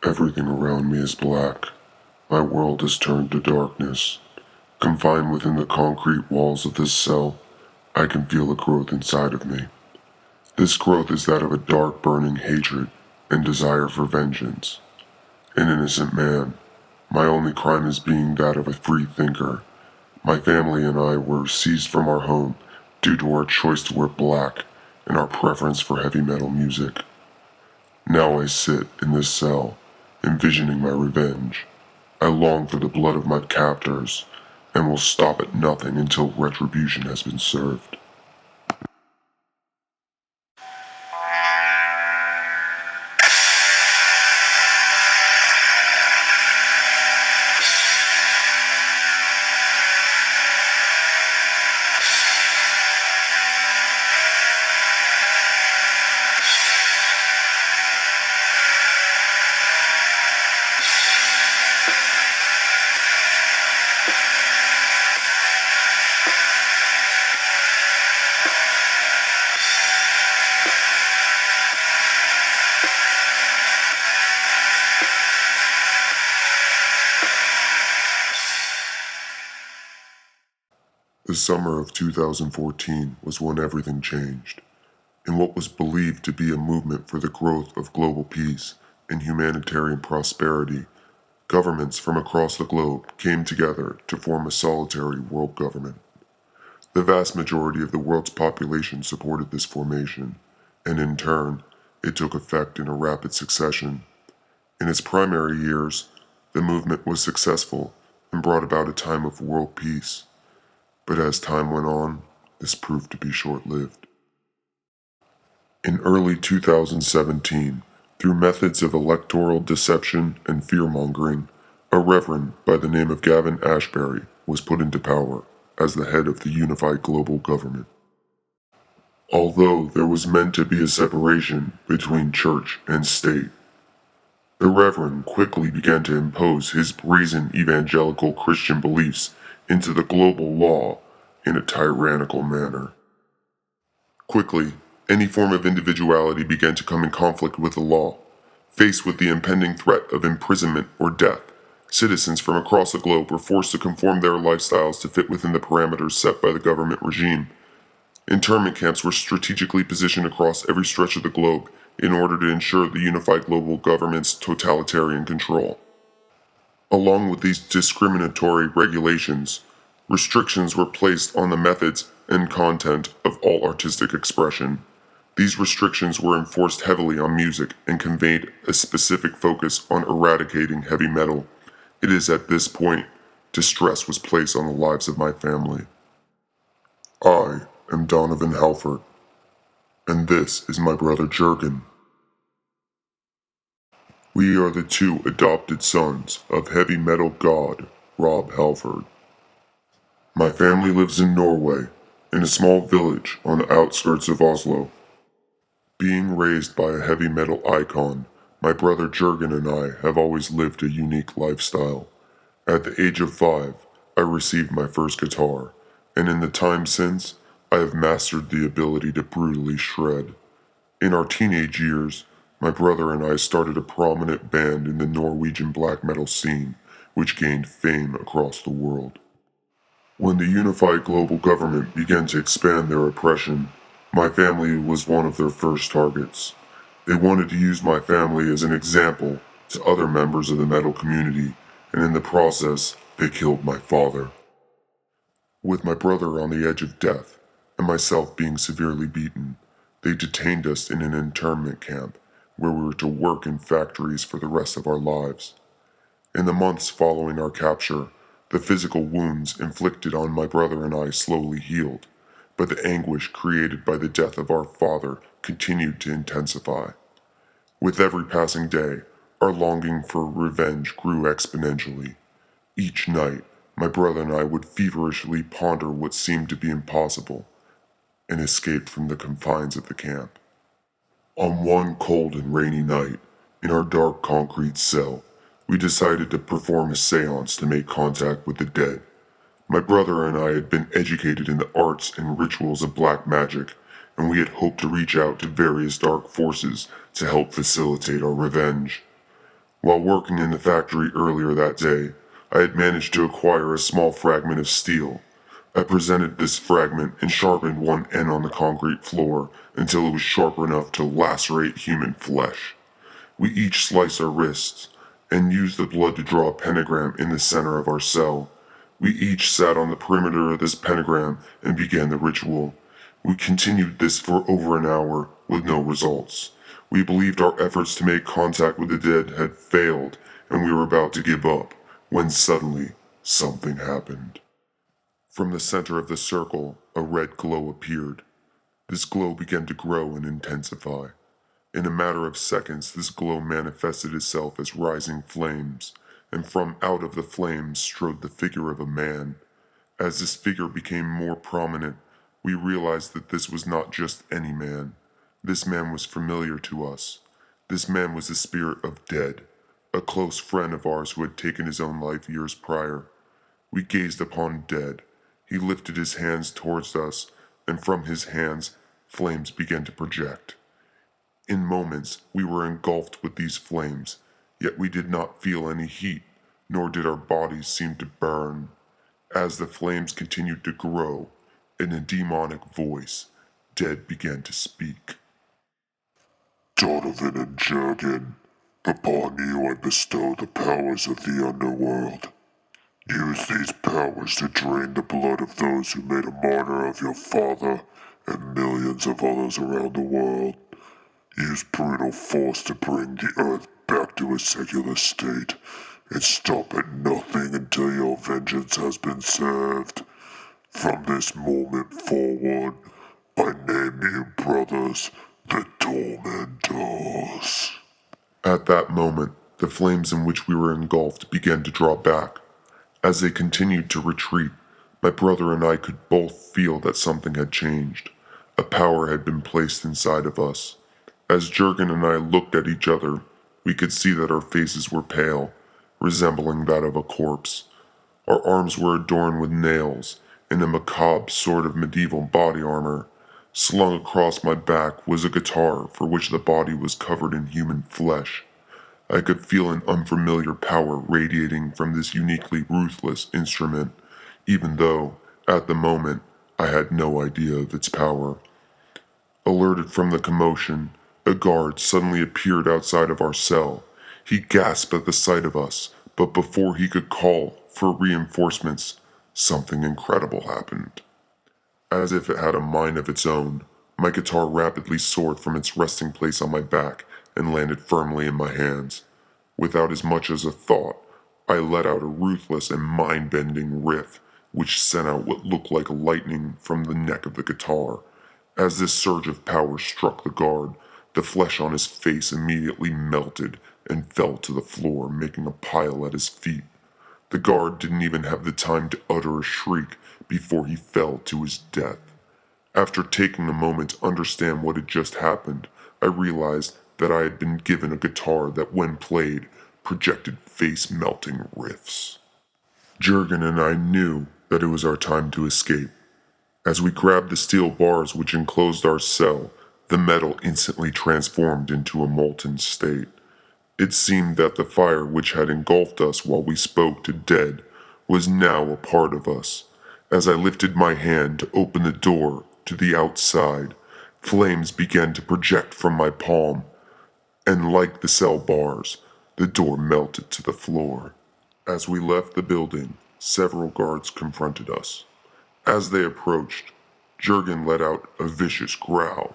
Everything around me is black. My world has turned to darkness. Confined within the concrete walls of this cell, I can feel a growth inside of me. This growth is that of a dark, burning hatred and desire for vengeance. An innocent man. My only crime is being that of a free thinker. My family and I were seized from our home due to our choice to wear black and our preference for heavy metal music. Now I sit in this cell, envisioning my revenge. I long for the blood of my captors, and will stop at nothing until retribution has been served. The summer of 2014 was when everything changed. In what was believed to be a movement for the growth of global peace and humanitarian prosperity, governments from across the globe came together to form a solitary world government. The vast majority of the world's population supported this formation, and in turn, it took effect in a rapid succession. In its primary years, the movement was successful and brought about a time of world peace. But as time went on, this proved to be short-lived. In early 2017, through methods of electoral deception and fear-mongering, a reverend by the name of Gavin Ashbury was put into power as the head of the unified global government. Although there was meant to be a separation between church and state, the reverend quickly began to impose his brazen evangelical Christian beliefs into the global law in a tyrannical manner. Quickly, any form of individuality began to come in conflict with the law. Faced with the impending threat of imprisonment or death, citizens from across the globe were forced to conform their lifestyles to fit within the parameters set by the government regime. Internment camps were strategically positioned across every stretch of the globe in order to ensure the unified global government's totalitarian control. Along with these discriminatory regulations, restrictions were placed on the methods and content of all artistic expression. These restrictions were enforced heavily on music and conveyed a specific focus on eradicating heavy metal. It is at this point distress was placed on the lives of my family. I am Donovan Halford, and this is my brother Jurgen. We are the two adopted sons of heavy metal god Rob Halford. My family lives in Norway, in a small village on the outskirts of Oslo. Being raised by a heavy metal icon, my brother Jurgen and I have always lived a unique lifestyle. At the age of 5, I received my first guitar, and in the time since, I have mastered the ability to brutally shred. In our teenage years, my brother and I started a prominent band in the Norwegian black metal scene, which gained fame across the world. When the unified global government began to expand their oppression, my family was one of their first targets. They wanted to use my family as an example to other members of the metal community, and in the process, they killed my father. With my brother on the edge of death, and myself being severely beaten, they detained us in an internment camp where we were to work in factories for the rest of our lives. In the months following our capture, the physical wounds inflicted on my brother and I slowly healed, but the anguish created by the death of our father continued to intensify. With every passing day, our longing for revenge grew exponentially. Each night, my brother and I would feverishly ponder what seemed to be impossible, an escape from the confines of the camp. On one cold and rainy night, in our dark concrete cell, we decided to perform a seance to make contact with the dead. My brother and I had been educated in the arts and rituals of black magic, and we had hoped to reach out to various dark forces to help facilitate our revenge. While working in the factory earlier that day, I had managed to acquire a small fragment of steel. I presented this fragment and sharpened one end on the concrete floor until it was sharp enough to lacerate human flesh. We each sliced our wrists and used the blood to draw a pentagram in the center of our cell. We each sat on the perimeter of this pentagram and began the ritual. We continued this for over an hour with no results. We believed our efforts to make contact with the dead had failed and we were about to give up when suddenly something happened. From the center of the circle, a red glow appeared. This glow began to grow and intensify. In a matter of seconds, this glow manifested itself as rising flames, and from out of the flames strode the figure of a man. As this figure became more prominent, we realized that this was not just any man. This man was familiar to us. This man was the spirit of Dead, a close friend of ours who had taken his own life years prior. We gazed upon Dead. He lifted his hands towards us, and from his hands, flames began to project. In moments, we were engulfed with these flames, yet we did not feel any heat, nor did our bodies seem to burn. As the flames continued to grow, in a demonic voice, Dead began to speak. Donovan and Jurgen, upon you I bestow the powers of the underworld. Use these powers to drain the blood of those who made a martyr of your father and millions of others around the world. Use brutal force to bring the earth back to a secular state and stop at nothing until your vengeance has been served. From this moment forward, I name you brothers the tormentors. At that moment, the flames in which we were engulfed began to draw back. As they continued to retreat, my brother and I could both feel that something had changed. A power had been placed inside of us. As Jurgen and I looked at each other, we could see that our faces were pale, resembling that of a corpse. Our arms were adorned with nails and a macabre sort of medieval body armor. Slung across my back was a guitar for which the body was covered in human flesh. I could feel an unfamiliar power radiating from this uniquely ruthless instrument, even though, at the moment, I had no idea of its power. Alerted from the commotion, a guard suddenly appeared outside of our cell. He gasped at the sight of us, but before he could call for reinforcements, something incredible happened. As if it had a mind of its own, my guitar rapidly soared from its resting place on my back and landed firmly in my hands. Without as much as a thought, I let out a ruthless and mind-bending riff, which sent out what looked like lightning from the neck of the guitar. As this surge of power struck the guard, the flesh on his face immediately melted and fell to the floor, making a pile at his feet. The guard didn't even have the time to utter a shriek before he fell to his death. After taking a moment to understand what had just happened, I realized that I had been given a guitar that, when played, projected face-melting riffs. Jurgen and I knew that it was our time to escape. As we grabbed the steel bars which enclosed our cell, the metal instantly transformed into a molten state. It seemed that the fire which had engulfed us while we spoke to Dead was now a part of us. As I lifted my hand to open the door to the outside, flames began to project from my palm, and like the cell bars, the door melted to the floor. As we left the building, several guards confronted us. As they approached, Jurgen let out a vicious growl.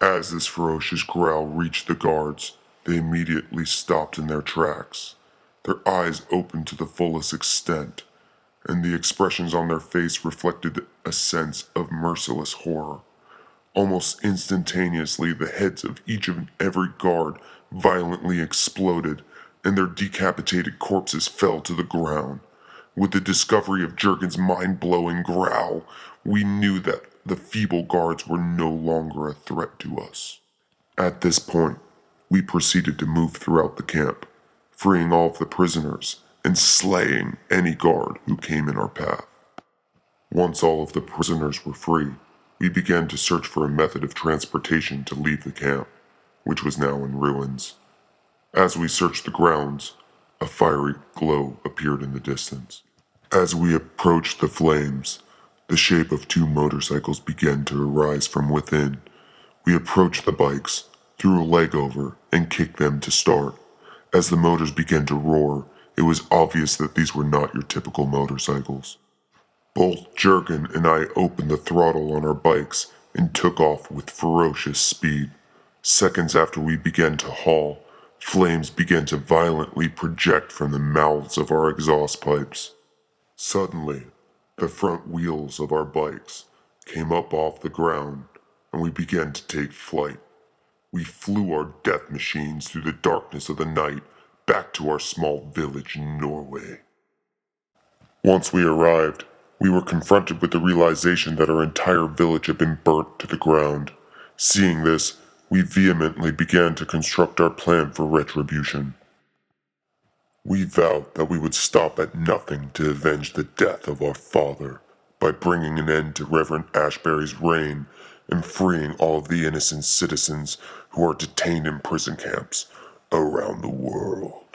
As this ferocious growl reached the guards, they immediately stopped in their tracks. Their eyes opened to the fullest extent, and the expressions on their face reflected a sense of merciless horror. Almost instantaneously, the heads of each and every guard violently exploded, and their decapitated corpses fell to the ground. With the discovery of Jurgen's mind-blowing growl, we knew that the feeble guards were no longer a threat to us. At this point, we proceeded to move throughout the camp, freeing all of the prisoners and slaying any guard who came in our path. Once all of the prisoners were free, we began to search for a method of transportation to leave the camp. which was now in ruins. As we searched the grounds, a fiery glow appeared in the distance. As we approached the flames, the shape of two motorcycles began to arise from within. We approached the bikes, threw a leg over, and kicked them to start. As the motors began to roar, it was obvious that these were not your typical motorcycles. Both Jurgen and I opened the throttle on our bikes and took off with ferocious speed. Seconds after we began to haul, flames began to violently project from the mouths of our exhaust pipes. Suddenly, the front wheels of our bikes came up off the ground and we began to take flight. We flew our death machines through the darkness of the night back to our small village in Norway. Once we arrived, we were confronted with the realization that our entire village had been burnt to the ground. Seeing this, we vehemently began to construct our plan for retribution. We vowed that we would stop at nothing to avenge the death of our father by bringing an end to Reverend Ashbury's reign and freeing all of the innocent citizens who are detained in prison camps around the world.